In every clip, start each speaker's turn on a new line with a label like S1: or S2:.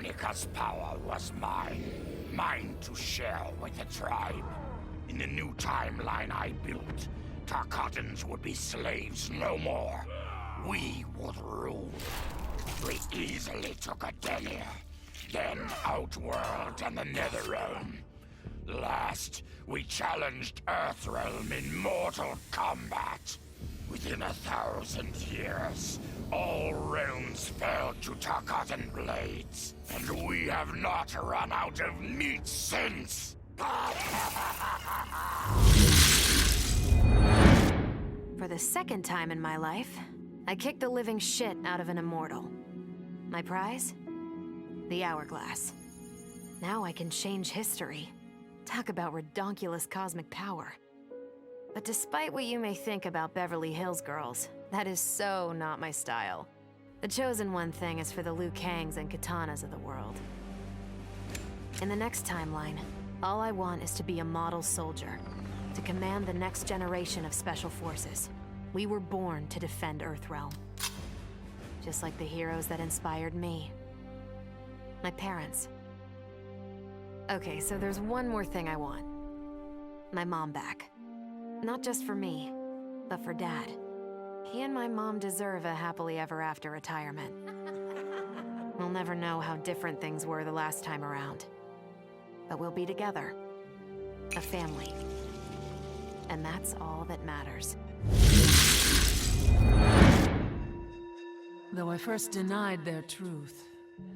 S1: Kronika's power was mine. Mine to share with the tribe. In the new timeline I built, Tarkatans would be slaves no more. We would rule. We easily took Adenia, then Outworld and the Netherrealm. Last, we challenged Earthrealm in mortal combat. Within 1,000 years, all realms fell to Tarkatan blades, and we have not run out of meat since!
S2: For the second time in my life, I kicked the living shit out of an immortal. My prize? The Hourglass. Now I can change history. Talk about redonkulous cosmic power. But despite what you may think about Beverly Hills girls, that is so not my style. The chosen one thing is for the Liu Kangs and Katanas of the world. In the next timeline, all I want is to be a model soldier, to command the next generation of special forces. We were born to defend Earthrealm. Just like the heroes that inspired me. My parents. Okay, so there's one more thing I want. My mom back. Not just for me, but for Dad. He and my mom deserve a happily ever after retirement. We'll never know how different things were the last time around. But we'll be together. A family. And that's all that matters.
S3: Though I first denied their truth,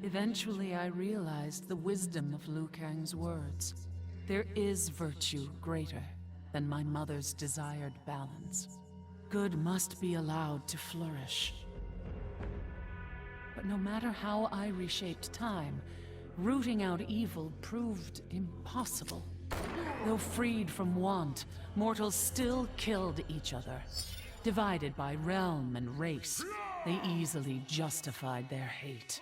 S3: eventually I realized the wisdom of Liu Kang's words. There is virtue greater than my mother's desired balance. Good must be allowed to flourish. But no matter how I reshaped time, rooting out evil proved impossible. Though freed from want, mortals still killed each other. Divided by realm and race, they easily justified their hate.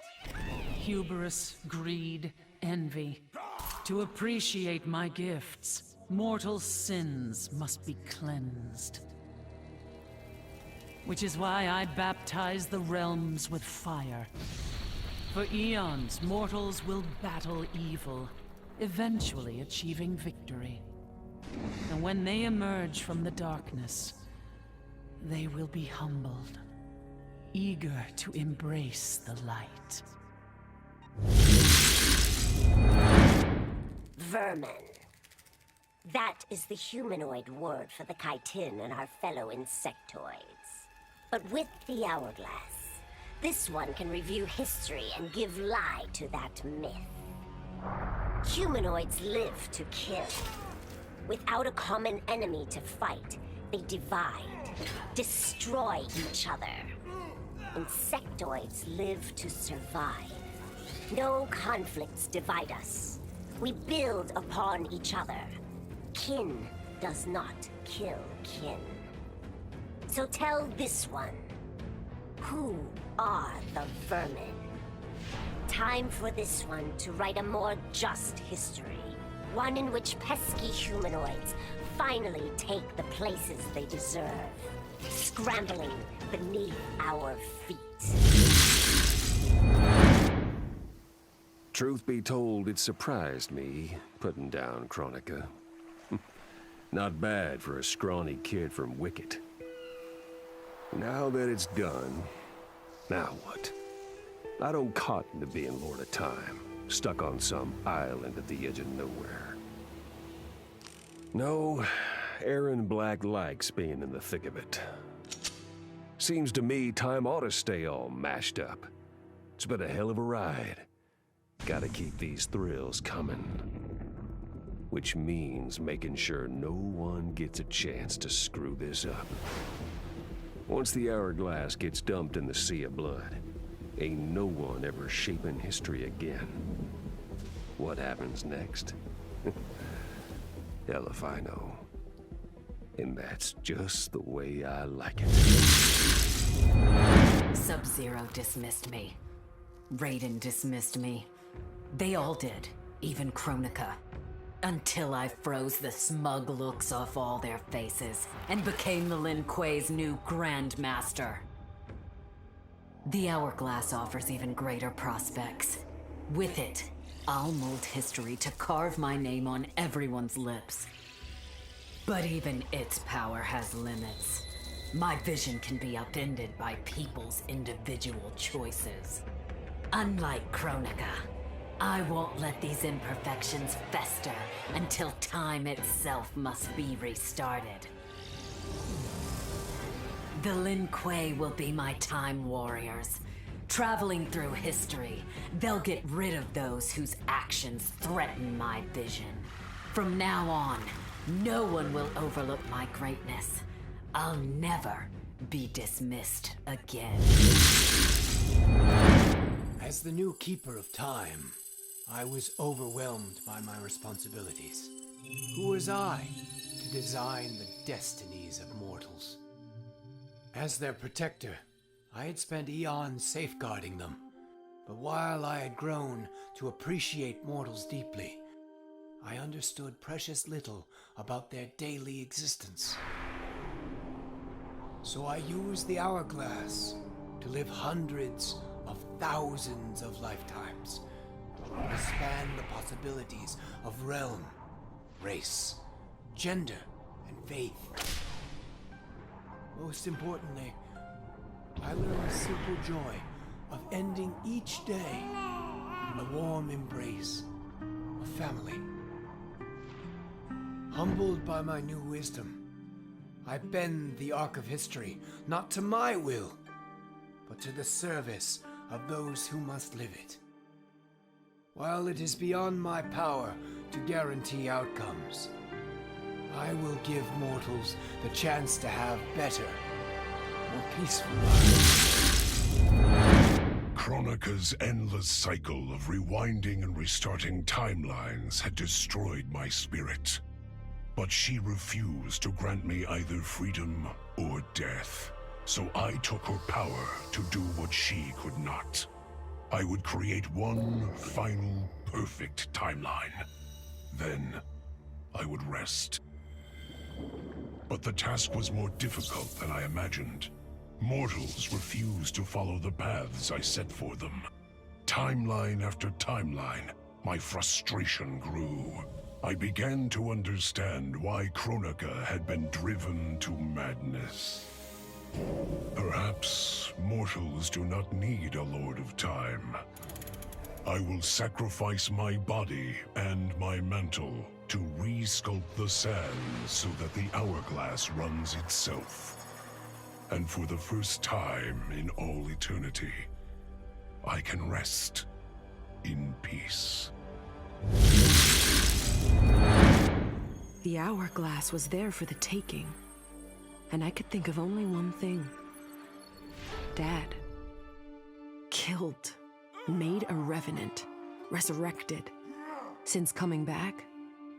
S3: Hubris, greed, envy. To appreciate my gifts, mortal sins must be cleansed. Which is why I baptize the realms with fire. For eons, mortals will battle evil, eventually achieving victory. And when they emerge from the darkness, they will be humbled, eager to embrace the light.
S4: Vermin. That is the humanoid word for the chitin and our fellow insectoids. But with the Hourglass, this one can review history and give lie to that myth. Humanoids live to kill. Without a common enemy to fight, they divide, destroy each other. Insectoids live to survive. No conflicts divide us. We build upon each other. Kin does not kill kin. So tell this one, who are the vermin? Time for this one to write a more just history. One in which pesky humanoids finally take the places they deserve, scrambling beneath our feet.
S5: Truth be told, it surprised me, putting down Kronika. Not bad for a scrawny kid from Wicket. Now that it's done, now what? I don't cotton to being Lord of Time, stuck on some island at the edge of nowhere. No, Aaron Black likes being in the thick of it. Seems to me time ought to stay all mashed up. It's been a hell of a ride. Gotta keep these thrills coming. Which means making sure no one gets a chance to screw this up. Once the Hourglass gets dumped in the sea of blood, ain't no one ever shaping history again. What happens next? Hell if I know. And that's just the way I like it.
S6: Sub-Zero dismissed me. Raiden dismissed me. They all did, even Kronika. Until I froze the smug looks off all their faces and became the Lin Kuei's new Grandmaster. The Hourglass offers even greater prospects. With it, I'll mold history to carve my name on everyone's lips. But even its power has limits. My vision can be upended by people's individual choices. Unlike Kronika, I won't let these imperfections fester until time itself must be restarted. The Lin Kuei will be my time warriors. Traveling through history, they'll get rid of those whose actions threaten my vision. From now on, no one will overlook my greatness. I'll never be dismissed again.
S7: As the new Keeper of Time, I was overwhelmed by my responsibilities. Who was I to design the destinies of mortals? As their protector, I had spent eons safeguarding them. But while I had grown to appreciate mortals deeply, I understood precious little about their daily existence. So I used the hourglass to live hundreds of thousands of lifetimes, to span the possibilities of realm, race, gender, and faith. Most importantly, I learned the simple joy of ending each day in the warm embrace of family. Humbled by my new wisdom, I bend the arc of history, not to my will, but to the service of those who must live it. While it is beyond my power to guarantee outcomes, I will give mortals the chance to have better, more peaceful lives.
S8: Kronika's endless cycle of rewinding and restarting timelines had destroyed my spirit. But she refused to grant me either freedom or death. So I took her power to do what she could not. I would create one final, perfect timeline. Then, I would rest. But the task was more difficult than I imagined. Mortals refused to follow the paths I set for them. Timeline after timeline, my frustration grew. I began to understand why Kronika had been driven to madness. Perhaps mortals do not need a Lord of Time. I will sacrifice my body and my mantle to re-sculpt the sands so that the hourglass runs itself. And for the first time in all eternity, I can rest in peace.
S9: The hourglass was there for the taking, and I could think of only one thing. Dad. Killed. Made a revenant. Resurrected. Since coming back,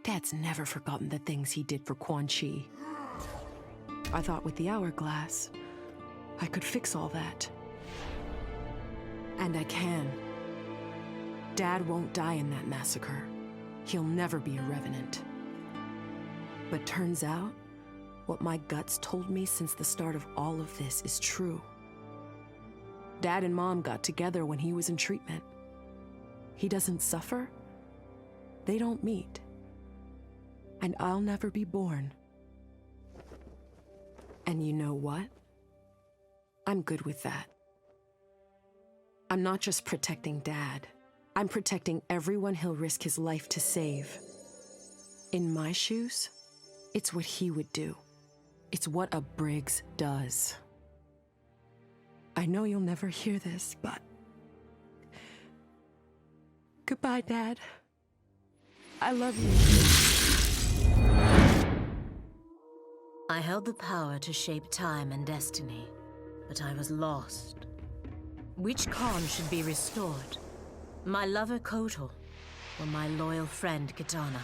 S9: Dad's never forgotten the things he did for Quan Chi. I thought with the hourglass, I could fix all that. And I can. Dad won't die in that massacre. He'll never be a revenant. But turns out, what my guts told me since the start of all of this is true. Dad and Mom got together when he was in treatment. He doesn't suffer. They don't meet. And I'll never be born. And you know what? I'm good with that. I'm not just protecting Dad. I'm protecting everyone he'll risk his life to save. In my shoes, it's what he would do. It's what a Briggs does. I know you'll never hear this, but... Goodbye, Dad. I love you.
S10: I held the power to shape time and destiny, but I was lost. Which Khan should be restored? My lover Kotal, or my loyal friend Kitana?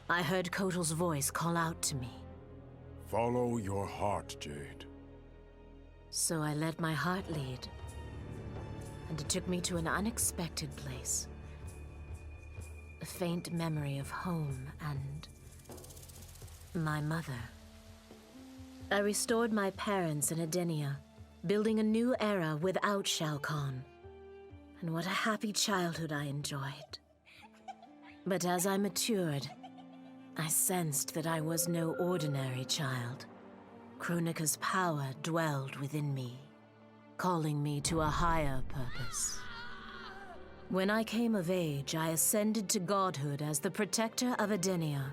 S10: I heard Kotal's voice call out to me.
S11: Follow your heart, Jade.
S10: So I let my heart lead, and it took me to an unexpected place. A faint memory of home and my mother. I restored my parents in Edenia, building a new era without Shao Kahn. and what a happy childhood I enjoyed. But as I matured, I sensed that I was no ordinary child. Kronika's power dwelled within me, calling me to a higher purpose. When I came of age, I ascended to godhood as the protector of Edenia.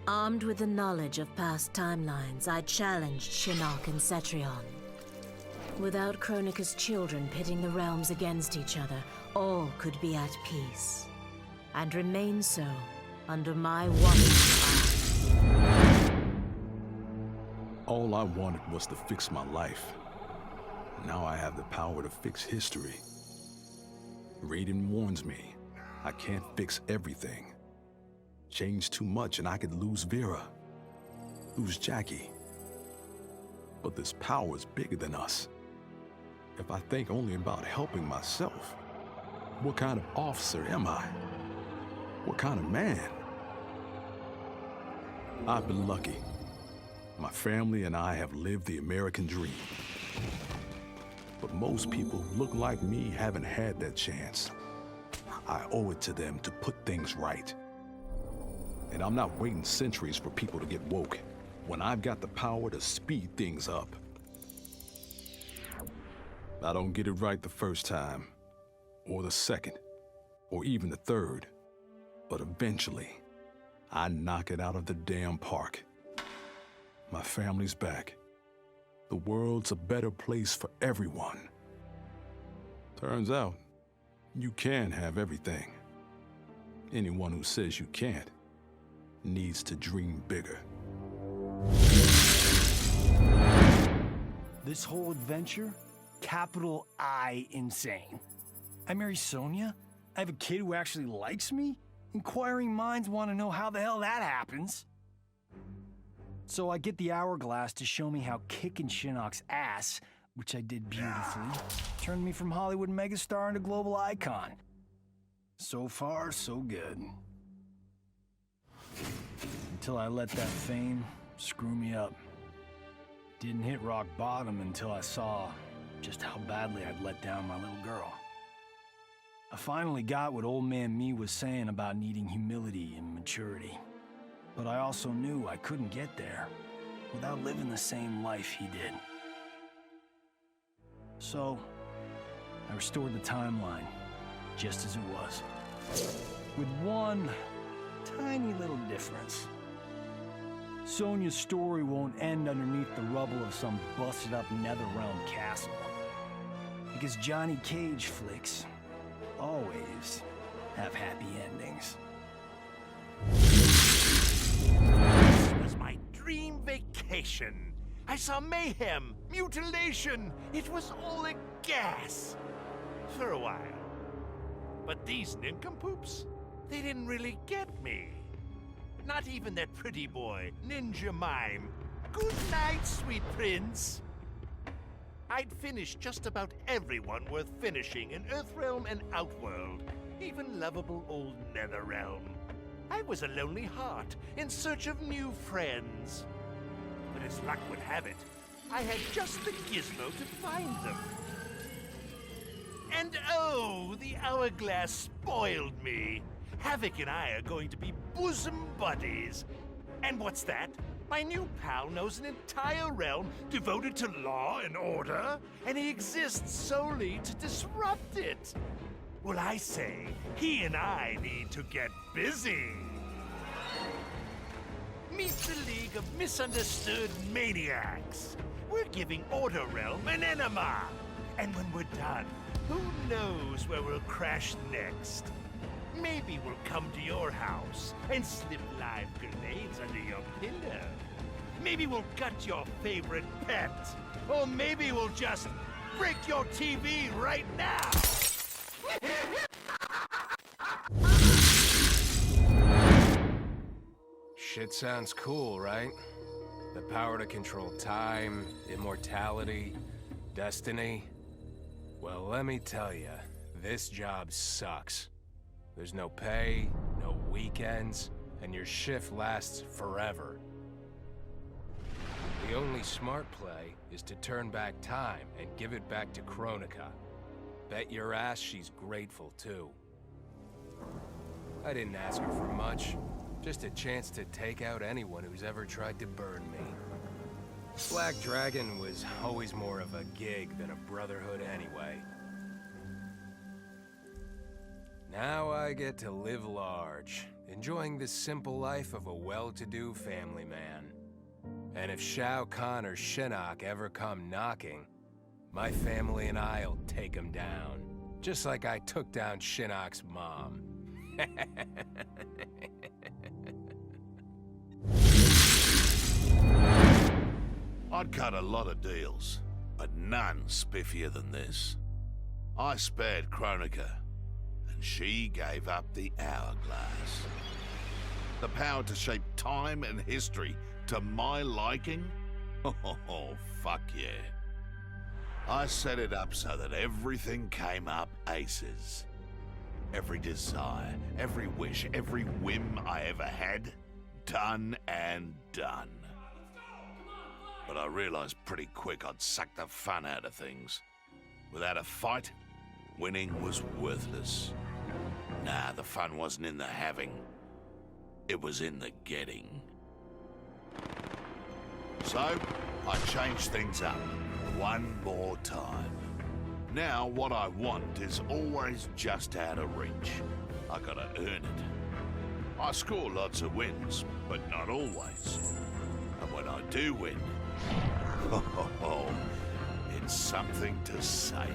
S10: Armed with the knowledge of past timelines, I challenged Shinnok and Cetrion. Without Kronika's children pitting the realms against each other, all could be at peace, and remain so under my watchful eye.
S11: All I wanted was to fix my life. Now I have the power to fix history. Raiden warns me, I can't fix everything. Change too much and I could lose Vera, lose Jackie. But this power is bigger than us. If I think only about helping myself, what kind of officer am I? What kind of man? I've been lucky. My family and I have lived the American dream. But most people who look like me haven't had that chance. I owe it to them to put things right. And I'm not waiting centuries for people to get woke, when I've got the power to speed things up. I don't get it right the first time, or the second, or even the third. But eventually, I knock it out of the damn park. My family's back. The world's a better place for everyone. Turns out, you can have everything. Anyone who says you can't needs to dream bigger.
S12: This whole adventure, capital I insane. I marry Sonia? I have a kid who actually likes me? Inquiring minds want to know how the hell that happens. So I get the hourglass to show me how kicking Shinnok's ass, which I did beautifully, turned me from Hollywood megastar into global icon. So far, so good. Until I let that fame screw me up. Didn't hit rock bottom until I saw just how badly I'd let down my little girl. I finally got what old man me was saying about needing humility and maturity. But I also knew I couldn't get there without living the same life he did. So, I restored the timeline, just as it was. With one tiny little difference. Sonia's story won't end underneath the rubble of some busted-up Netherrealm castle. Because Johnny Cage flicks always have happy endings.
S13: This was my dream vacation. I saw mayhem, mutilation. It was all a gas. For a while. But these nincompoops, they didn't really get me. Not even that pretty boy, Ninja Mime. Good night, sweet prince. I'd finished just about everyone worth finishing in Earthrealm and Outworld, even lovable old Netherrealm. I was a lonely heart in search of new friends. But as luck would have it, I had just the gizmo to find them. And oh, the hourglass spoiled me. Havoc and I are going to be bosom buddies. And what's that? My new pal knows an entire realm devoted to law and order, and he exists solely to disrupt it. Well, I say, he and I need to get busy. Meet the League of Misunderstood Maniacs. We're giving Order Realm an enema. And when we're done, who knows where we'll crash next? Maybe we'll come to your house and slip live grenades under your pillow. Maybe we'll gut your favorite pet. Or maybe we'll just break your TV right now.
S7: Shit sounds cool, right? The power to control time, immortality, destiny. Well, let me tell you, this job sucks. There's no pay, no weekends, and your shift lasts forever. The only smart play is to turn back time and give it back to Kronika.
S14: Bet your ass she's grateful, too. I didn't ask her for much. Just a chance to take out anyone who's ever tried to burn me. Black Dragon was always more of a gig than a brotherhood anyway. Now I get to live large, enjoying the simple life of a well-to-do family man. And if Shao Kahn or Shinnok ever come knocking, my family and I'll take them down. Just like I took down Shinnok's mom.
S15: I'd cut a lot of deals, but none spiffier than this. I spared Kronika, and she gave up the hourglass. The power to shape time and history to my liking? Oh, fuck yeah. I set it up so that everything came up aces. Every desire, every wish, every whim I ever had, done and done. But I realized pretty quick I'd suck the fun out of things. Without a fight, winning was worthless. Nah, the fun wasn't in the having. It was in the getting. So, I changed things up one more time. Now, what I want is always just out of reach. I gotta earn it. I score lots of wins, but not always. And when I do win, it's something to savor.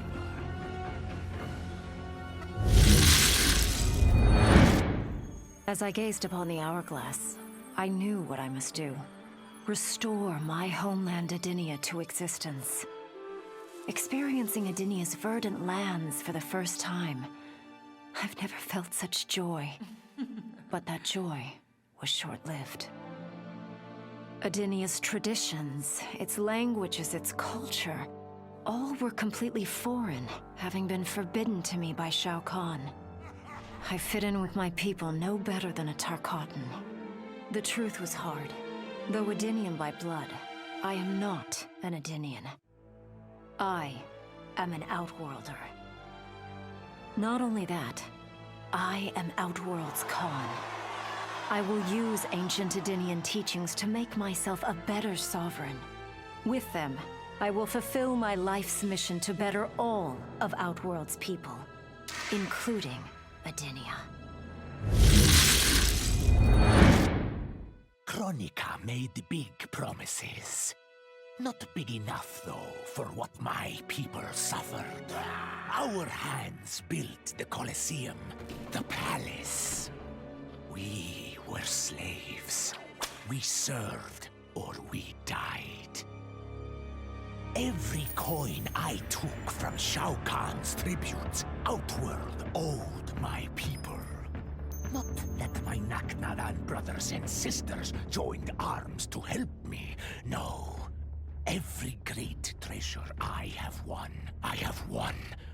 S2: As I gazed upon the hourglass, I knew what I must do. Restore my homeland Adinia to existence. Experiencing Adinia's verdant lands for the first time, I've never felt such joy. But that joy was short-lived. Adinia's traditions, its languages, its culture, all were completely foreign, having been forbidden to me by Shao Kahn. I fit in with my people no better than a Tarkatan. The truth was hard. Though Adinian by blood, I am not an Adinian. I am an Outworlder. Not only that, I am Outworld's Khan. I will use ancient Adinian teachings to make myself a better sovereign. With them, I will fulfill my life's mission to better all of Outworld's people, including Adinia.
S1: Kronika made big promises. Not big enough, though, for what my people suffered. Our hands built the Colosseum, the palace. We were slaves. We served or we died. Every coin I took from Shao Kahn's tributes, Outworld owed my people. Not that my Naknaran brothers and sisters joined arms to help me, no. Every great treasure I have won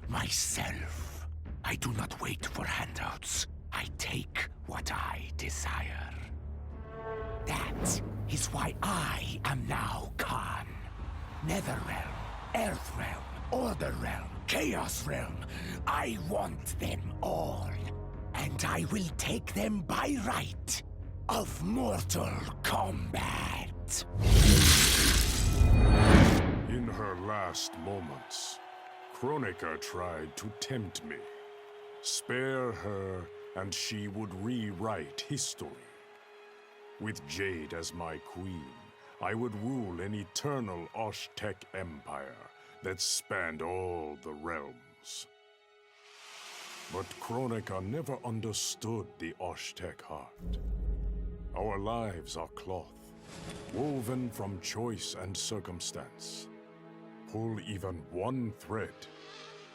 S1: myself. I do not wait for handouts. I take what I desire. That is why I am now Khan. Netherrealm, Earthrealm, Order Realm, Chaos Realm. I want them all. And I will take them by right of mortal combat.
S8: In her last moments, Kronika tried to tempt me. Spare her, and she would rewrite history. With Jade as my queen, I would rule an eternal Osh-Tech empire that spanned all the realms. But Kronika never understood the Osh-Tech heart. Our lives are cloth, woven from choice and circumstance. Pull even one thread,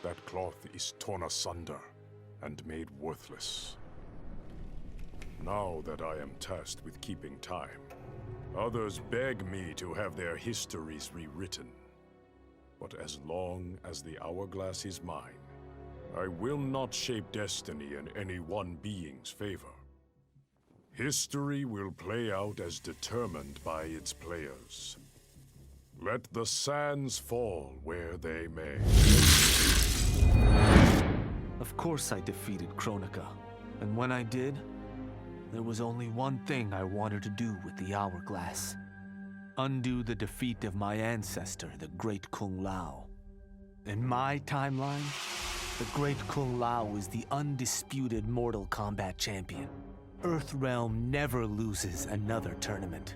S8: that cloth is torn asunder and made worthless. Now that I am tasked with keeping time, others beg me to have their histories rewritten. But as long as the hourglass is mine, I will not shape destiny in any one being's favor. History will play out as determined by its players. Let the sands fall where they may.
S16: Of course I defeated Kronika, and when I did, there was only one thing I wanted to do with the hourglass. Undo the defeat of my ancestor, the Great Kung Lao. In my timeline, the Great Kung Lao is the undisputed Mortal Kombat champion. Earthrealm never loses another tournament.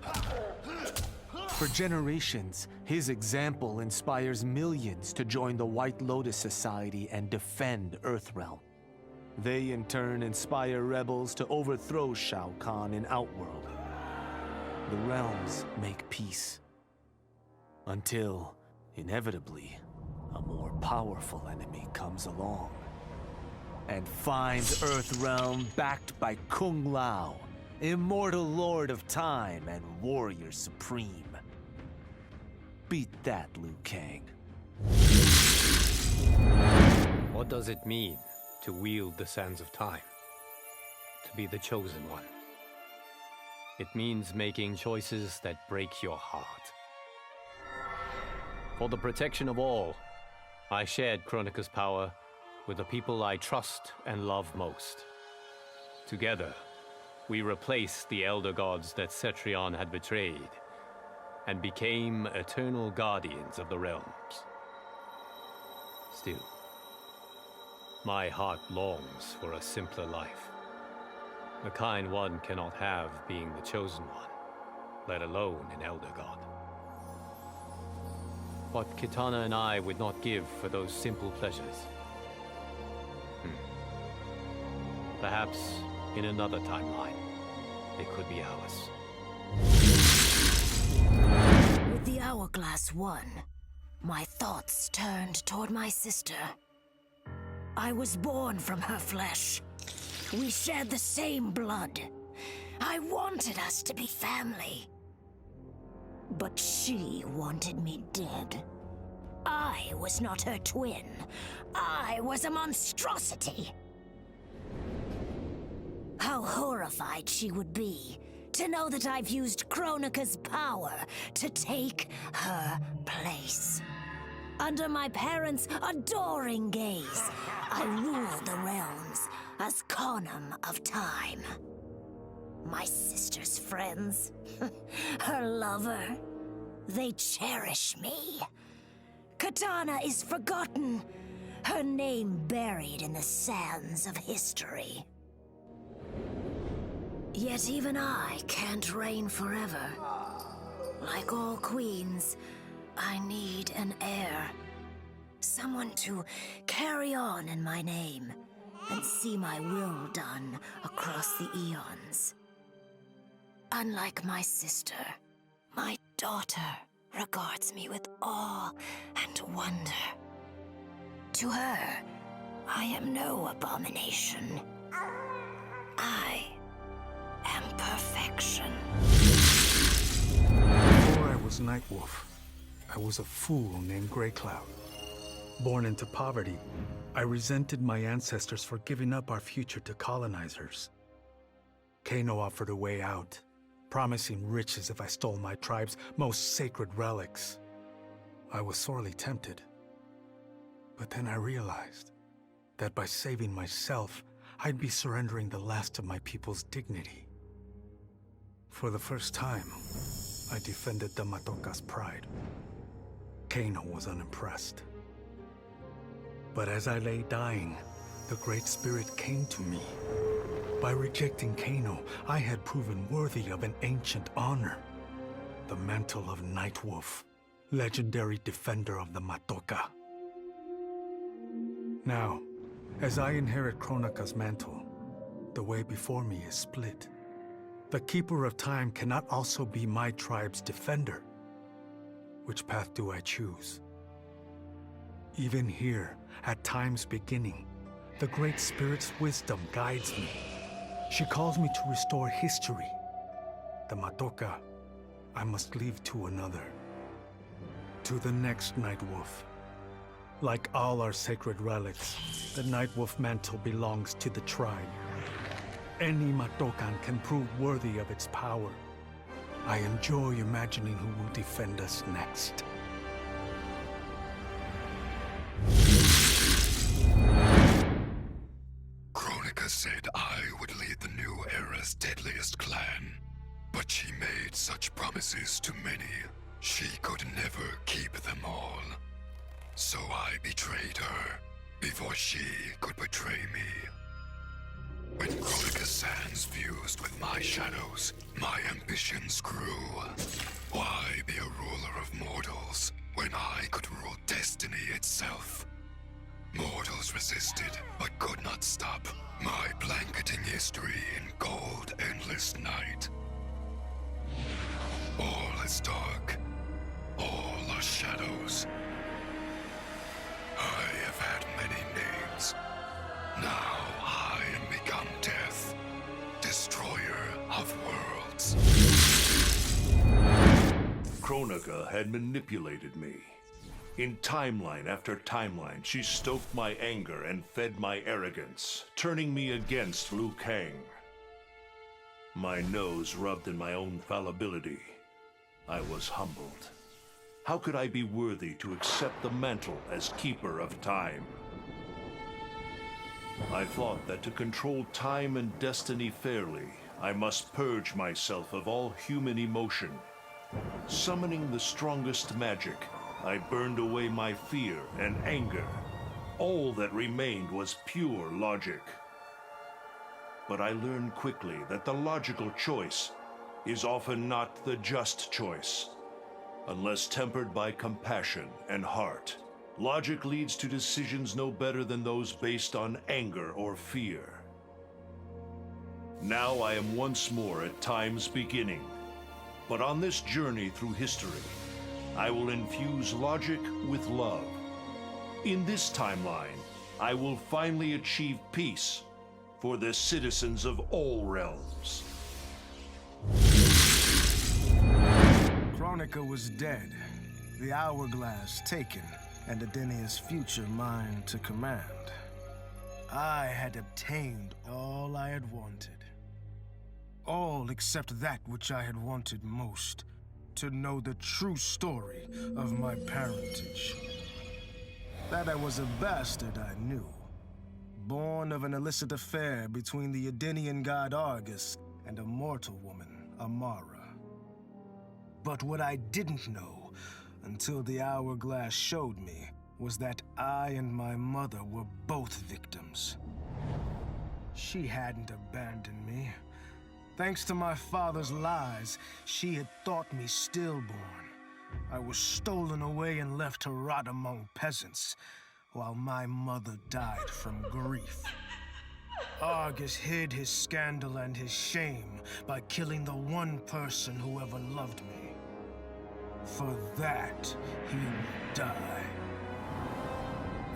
S16: For generations, his example inspires millions to join the White Lotus Society and defend Earthrealm. They in turn inspire rebels to overthrow Shao Kahn in Outworld. The realms make peace. Until, inevitably, a more powerful enemy comes along and finds Earthrealm backed by Kung Lao, immortal lord of time and warrior supreme. Beat that, Liu Kang.
S17: What does it mean to wield the sands of time? To be the chosen one? It means making choices that break your heart. For the protection of all, I shared Kronika's power with the people I trust and love most. Together, we replaced the elder gods that Cetrion had betrayed and became eternal guardians of the realms. Still, my heart longs for a simpler life. The kind one cannot have being the chosen one, let alone an elder god. What Kitana and I would not give for those simple pleasures. Perhaps in another timeline, they could be ours.
S4: With the hourglass won, my thoughts turned toward my sister. I was born from her flesh. We shared the same blood. I wanted us to be family. But she wanted me dead. I was not her twin. I was a monstrosity. How horrified she would be to know that I've used Kronika's power to take her place. Under my parents' adoring gaze, I rule the realms as Khanum of Time. My sister's friends, her lover, they cherish me. Kitana is forgotten, her name buried in the sands of history. Yet even I can't reign forever. Like all queens, I need an heir. Someone to carry on in my name and see my will done across the eons. Unlike my sister, my daughter regards me with awe and wonder. To her, I am no abomination. I am perfection.
S18: Before I was Nightwolf, I was a fool named Greycloud. Born into poverty, I resented my ancestors for giving up our future to colonizers. Kano offered a way out, promising riches if I stole my tribe's most sacred relics. I was sorely tempted. But then I realized that by saving myself, I'd be surrendering the last of my people's dignity. For the first time, I defended the Matoka's pride. Kano was unimpressed. But as I lay dying, the Great Spirit came to me. By rejecting Kano, I had proven worthy of an ancient honor. The mantle of Nightwolf, legendary defender of the Matoka. Now, as I inherit Kronika's mantle, the way before me is split. The Keeper of Time cannot also be my tribe's defender. Which path do I choose? Even here, at time's beginning, the Great Spirit's wisdom guides me. She calls me to restore history. The Matoka, I must leave to another. To the next Nightwolf. Like all our sacred relics, the Nightwolf mantle belongs to the tribe. Any Matokan can prove worthy of its power. I enjoy imagining who will defend us next.
S19: Kronika said I would lead the new era's deadliest clan. But she made such promises to many, she could never keep them all. So I betrayed her, before she could betray me. When Kronika's sands fused with my shadows, my ambitions grew. Why be a ruler of mortals, when I could rule destiny itself? Mortals resisted, but could not stop my blanketing history in cold, endless night. All is dark. All are shadows. I have had many names. Now I am become death, destroyer of worlds.
S20: Kronika had manipulated me. In timeline after timeline, she stoked my anger and fed my arrogance, turning me against Liu Kang. My nose rubbed in my own fallibility. I was humbled. How could I be worthy to accept the mantle as keeper of time? I thought that to control time and destiny fairly, I must purge myself of all human emotion. Summoning the strongest magic, I burned away my fear and anger. All that remained was pure logic. But I learned quickly that the logical choice is often not the just choice. Unless tempered by compassion and heart, logic leads to decisions no better than those based on anger or fear. Now I am once more at time's beginning. But on this journey through history, I will infuse logic with love. In this timeline, I will finally achieve peace for the citizens of all realms.
S21: Kronika was dead, the hourglass taken, and Adenia's future mine to command. I had obtained all I had wanted. All except that which I had wanted most, to know the true story of my parentage. That I was a bastard I knew, born of an illicit affair between the Edenian god Argus and a mortal woman, Amara. But what I didn't know, until the hourglass showed me, was that I and my mother were both victims. She hadn't abandoned me. Thanks to my father's lies, she had thought me stillborn. I was stolen away and left to rot among peasants, while my mother died from grief. Argus hid his scandal and his shame by killing the one person who ever loved me. For that, he will die.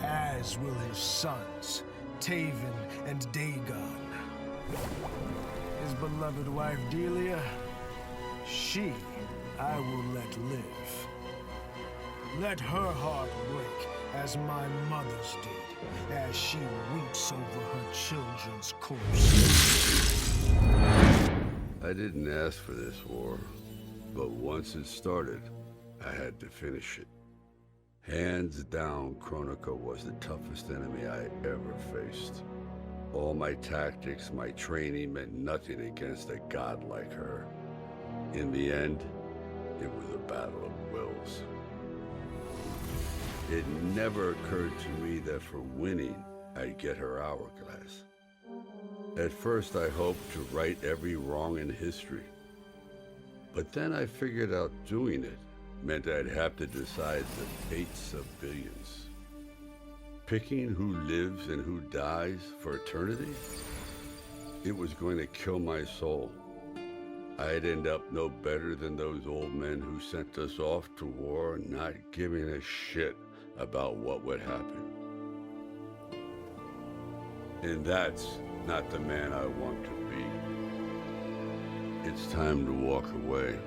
S21: As will his sons, Taven and Dagon. His beloved wife Delia, she I will let live. Let her heart break as my mother's did, as she weeps over her children's corpses.
S22: I didn't ask for this war, but once it started, I had to finish it. Hands down, Kronika was the toughest enemy I ever faced. All my tactics, my training meant nothing against a god like her. In the end, it was a battle of wills. It never occurred to me that for winning, I'd get her hourglass. At first, I hoped to right every wrong in history. But then I figured out doing it meant I'd have to decide the fates of billions. Picking who lives and who dies for eternity? It was going to kill my soul. I'd end up no better than those old men who sent us off to war, not giving a shit about what would happen. And that's not the man I want to be. It's time to walk away,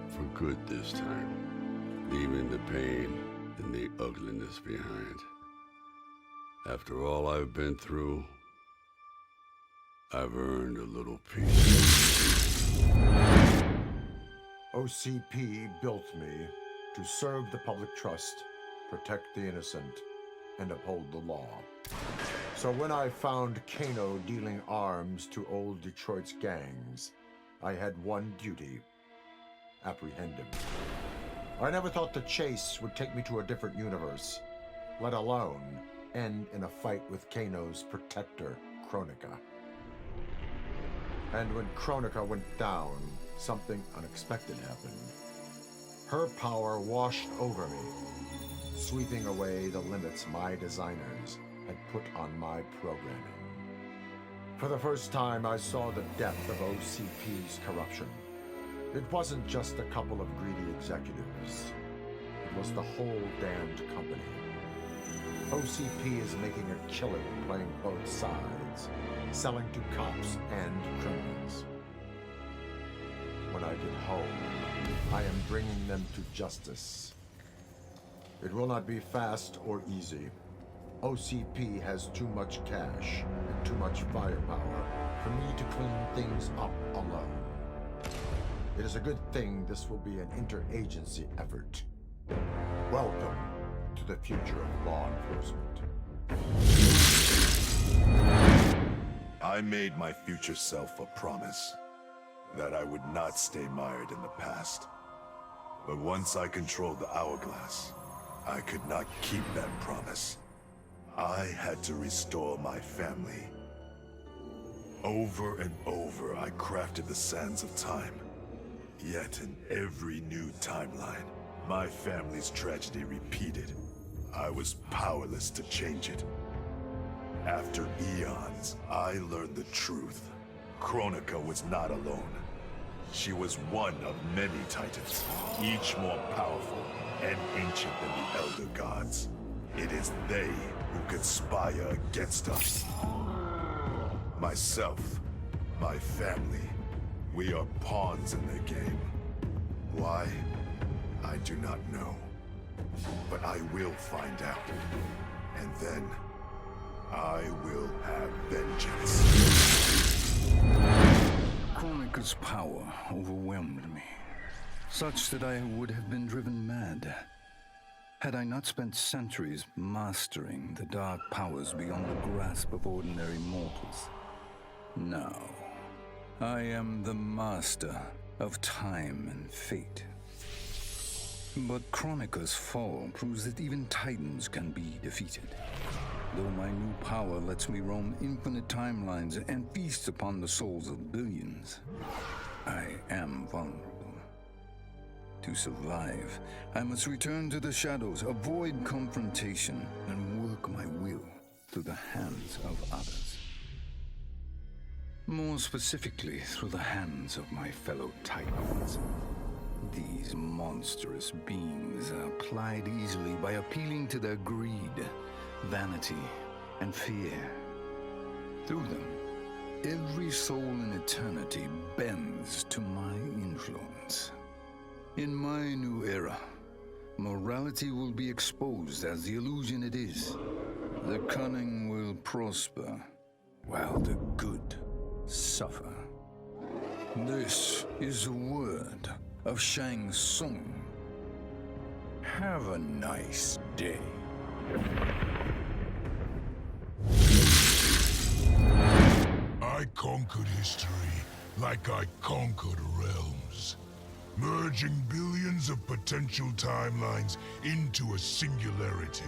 S22: for good this time, leaving the pain and the ugliness behind. After all I've been through, I've earned a little peace.
S23: OCP built me to serve the public trust, protect the innocent, and uphold the law. So when I found Kano dealing arms to old Detroit's gangs, I had one duty: apprehend him. I never thought the chase would take me to a different universe, let alone end in a fight with Kano's protector, Kronika. And when Kronika went down, something unexpected happened. Her power washed over me, sweeping away the limits my designers had put on my programming. For the first time, I saw the depth of OCP's corruption. It wasn't just a couple of greedy executives. It was the whole damned company. OCP is making a killing playing both sides, selling to cops and criminals. When I get home, I am bringing them to justice. It will not be fast or easy. OCP has too much cash and too much firepower for me to clean things up alone. It is a good thing this will be an interagency effort. Welcome to the future of law enforcement.
S3: I made my future self a promise that I would not stay mired in the past. But once I controlled the hourglass, I could not keep that promise. I had to restore my family. Over and over, I crafted the sands of time. Yet in every new timeline, my family's tragedy repeated. I was powerless to change it. After eons, I learned the truth. Kronika was not alone. She was one of many titans, each more powerful and ancient than the Elder Gods. It is they who conspire against us. Myself, my family, we are pawns in their game. Why? I do not know. But I will find out. And then, I will have vengeance.
S18: Kronika's power overwhelmed me, such that I would have been driven mad had I not spent centuries mastering the dark powers beyond the grasp of ordinary mortals. Now, I am the master of time and fate. But Kronika's fall proves that even titans can be defeated. Though my new power lets me roam infinite timelines and feast upon the souls of billions, I am vulnerable. To survive, I must return to the shadows, avoid confrontation, and work my will through the hands of others. More specifically, through the hands of my fellow Titans. These monstrous beings are plied easily by appealing to their greed, vanity, and fear. Through them, every soul in eternity bends to my influence. In my new era, morality will be exposed as the illusion it is. The cunning will prosper, while the good suffer. This is the word of Shang Tsung. Have a nice day.
S8: I conquered history like I conquered realms, merging billions of potential timelines into a singularity.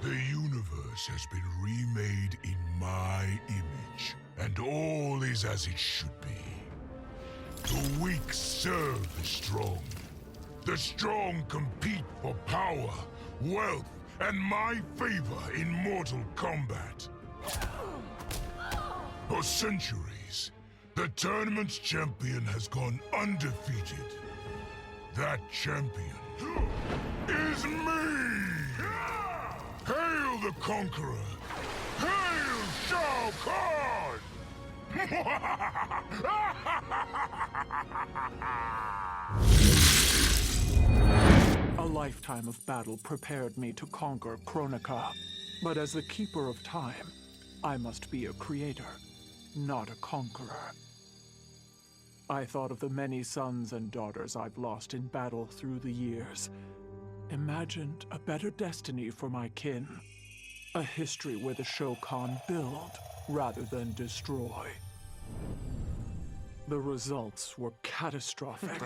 S8: The universe has been remade in my image, and all is as it should be. The weak serve the strong. The strong compete for power, wealth, and my favor in mortal combat. For centuries, the tournament's champion has gone undefeated. That champion is me! Hail the Conqueror! Hail Shao Kahn!
S5: A lifetime of battle prepared me to conquer Kronika. But as the Keeper of Time, I must be a creator, not a conqueror. I thought of the many sons and daughters I've lost in battle through the years. Imagined a better destiny for my kin. A history where the Shokan build rather than destroy. The results were catastrophic.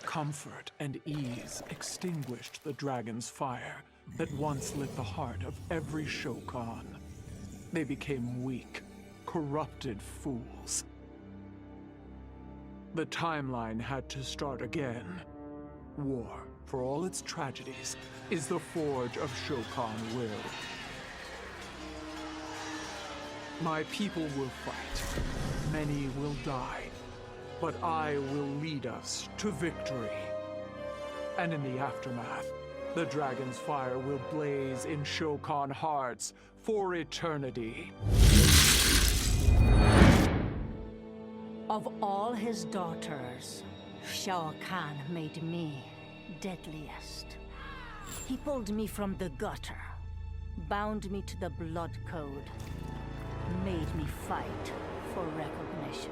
S5: Comfort and ease extinguished the dragon's fire that once lit the heart of every Shokan. They became weak, corrupted fools. The timeline had to start again. War, for all its tragedies, is the forge of Shokan will. My people will fight. Many will die. But I will lead us to victory. And in the aftermath, the dragon's fire will blaze in Shokan hearts for eternity.
S6: Of all his daughters, Shao Kahn made me deadliest. He pulled me from the gutter, bound me to the blood code, made me fight for recognition.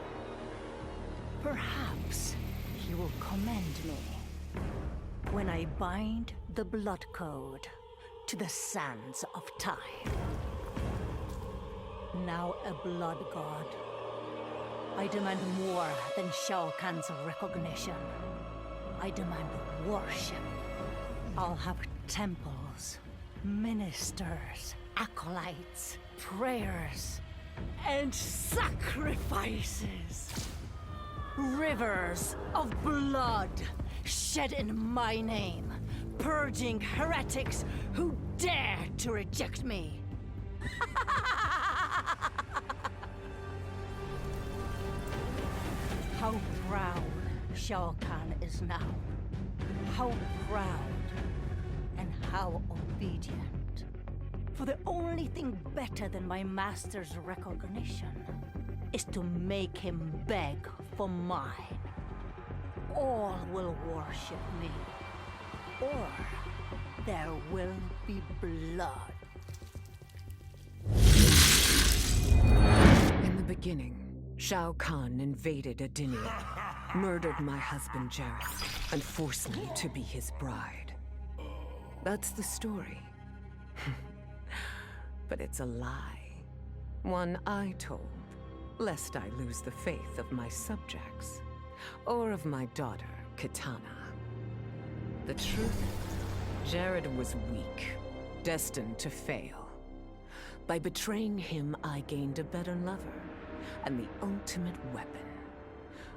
S6: Perhaps he will commend me when I bind the blood code to the sands of time. Now a blood god, I demand more than Shao Kahn's recognition. I demand worship. I'll have temples, ministers, acolytes, prayers, and sacrifices. Rivers of blood shed in my name, purging heretics who dare to reject me. How proud Shao Kahn is now. How proud and how obedient. For the only thing better than my master's recognition is to make him beg for mine. All will worship me, or there will be blood.
S9: In the beginning, Shao Kahn invaded Adinia, murdered my husband Jared, and forced me to be his bride. That's the story. But it's a lie. One I told, lest I lose the faith of my subjects, or of my daughter, Kitana. The truth, Jared was weak, destined to fail. By betraying him, I gained a better lover, and the ultimate weapon.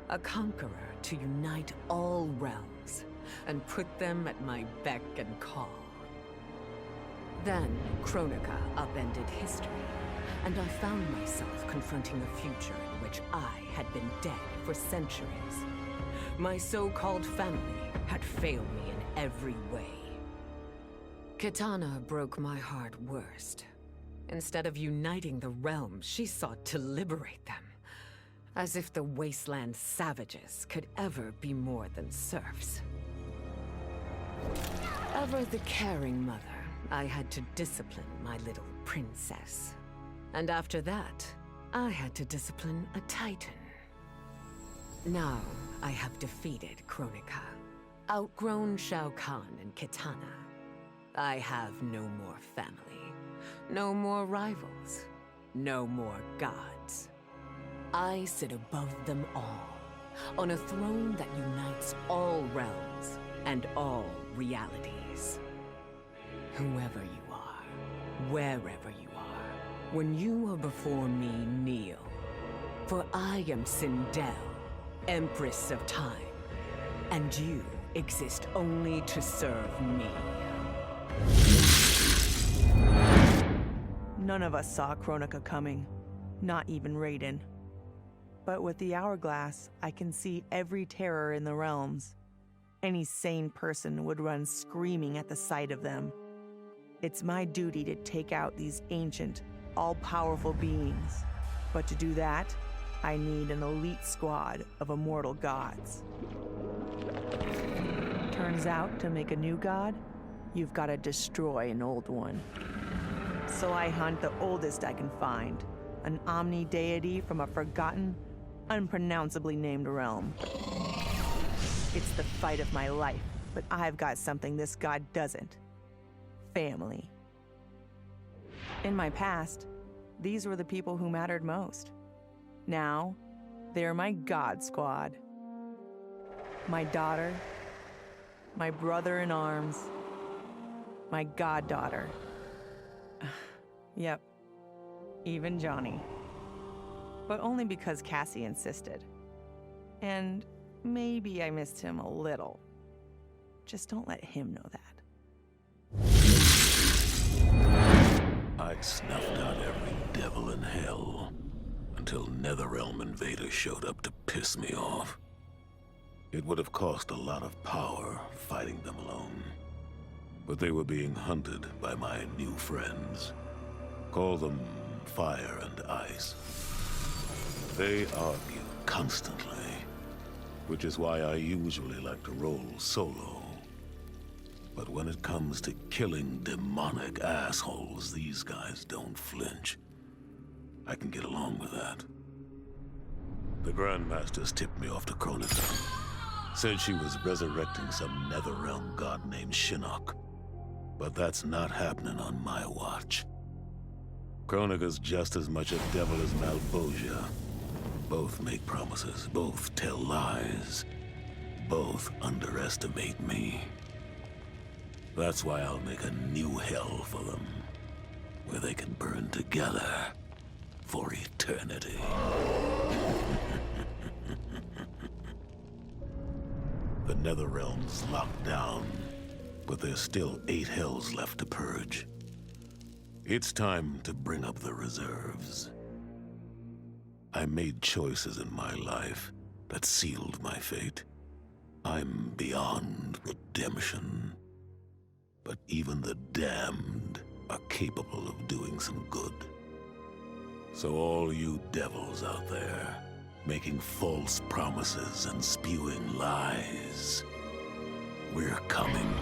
S9: A conqueror to unite all realms, and put them at my beck and call. Then, Kronika upended history, and I found myself confronting a future in which I had been dead for centuries. My so-called family had failed me in every way. Kitana broke my heart worst. Instead of uniting the realms, she sought to liberate them. As if the wasteland savages could ever be more than serfs. Ever the caring mother, I had to discipline my little princess. And after that, I had to discipline a titan. Now, I have defeated Kronika, outgrown Shao Kahn and Kitana. I have no more family, no more rivals, no more gods. I sit above them all, on a throne that unites all realms and all realities. Whoever you are, wherever you are, when you are before me, kneel. For I am Sindel, Empress of Time, and you exist only to serve me.
S10: None of us saw Kronika coming, not even Raiden. But with the hourglass, I can see every terror in the realms. Any sane person would run screaming at the sight of them. It's my duty to take out these ancient, all-powerful beings. But to do that, I need an elite squad of immortal gods. Turns out, to make a new god, you've got to destroy an old one. So I hunt the oldest I can find, an omni-deity from a forgotten, unpronounceably named realm. It's the fight of my life, but I've got something this god doesn't. Family. In my past, these were the people who mattered most. Now, they're my God Squad. My daughter, my brother in arms, my goddaughter. Yep, even Johnny. But only because Cassie insisted. And maybe I missed him a little. Just don't let him know that.
S11: I snuffed out every devil in hell until Netherrealm invaders showed up to piss me off. It would have cost a lot of power fighting them alone. But they were being hunted by my new friends. Call them Fire and Ice. They argue constantly, which is why I usually like to roll solo. But when it comes to killing demonic assholes, these guys don't flinch. I can get along with that. The Grandmasters tipped me off to Kronika. Said she was resurrecting some Netherrealm god named Shinnok. But that's not happening on my watch. Kronika's just as much a devil as Malbosia. Both make promises, both tell lies, both underestimate me. That's why I'll make a new hell for them, where they can burn together for eternity. The Netherrealm's locked down, but there's still 8 hells left to purge. It's time to bring up the reserves. I made choices in my life that sealed my fate. I'm beyond redemption. But even the damned are capable of doing some good. So all you devils out there, making false promises and spewing lies, we're coming,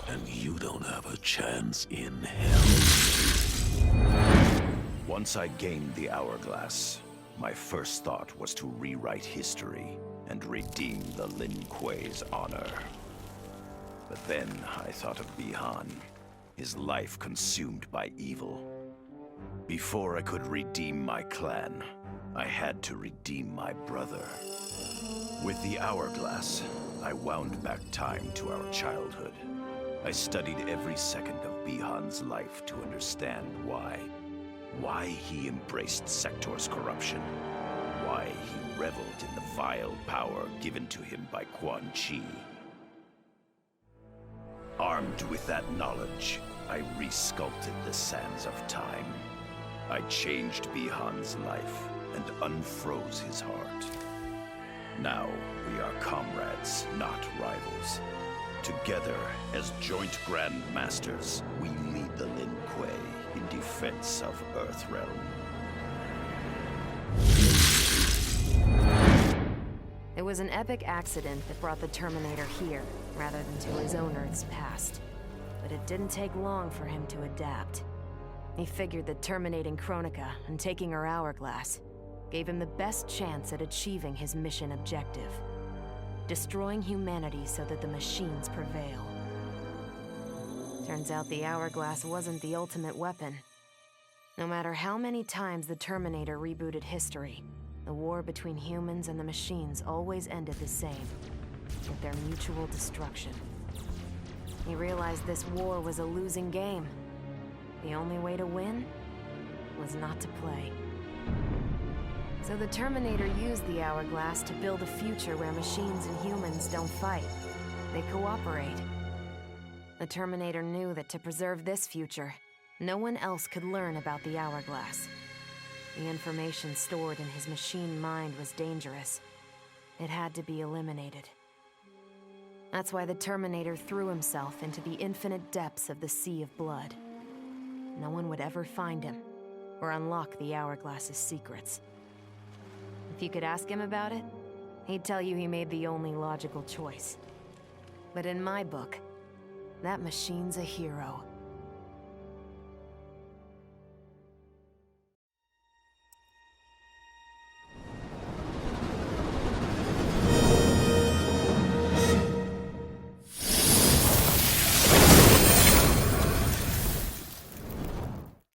S11: and you don't have a chance in hell.
S12: Once I gained the Hourglass, my first thought was to rewrite history and redeem the Lin Kuei's honor. But then I thought of Bihan, his life consumed by evil. Before I could redeem my clan, I had to redeem my brother. With the Hourglass, I wound back time to our childhood. I studied every second of Bihan's life to understand why. Why he embraced Sector's corruption. Why he reveled in the vile power given to him by Quan Chi. Armed with that knowledge, I resculpted the sands of time. I changed Bihan's life and unfroze his heart. Now we are comrades, not rivals. Together, as joint Grand Masters, we lead the Lin Kuei in defense of Earthrealm.
S2: It was an epic accident that brought the Terminator here, rather than to his own Earth's past. But it didn't take long for him to adapt. He figured that terminating Kronika and taking her Hourglass gave him the best chance at achieving his mission objective. Destroying humanity so that the machines prevail. Turns out the Hourglass wasn't the ultimate weapon. No matter how many times the Terminator rebooted history, the war between humans and the machines always ended the same, with their mutual destruction. He realized this war was a losing game. The only way to win was not to play. So the Terminator used the Hourglass to build a future where machines and humans don't fight. They cooperate. The Terminator knew that to preserve this future, no one else could learn about the Hourglass. The information stored in his machine mind was dangerous. It had to be eliminated. That's why the Terminator threw himself into the infinite depths of the Sea of Blood. No one would ever find him, or unlock the Hourglass's secrets. If you could ask him about it, he'd tell you he made the only logical choice. But in my book, that machine's a hero.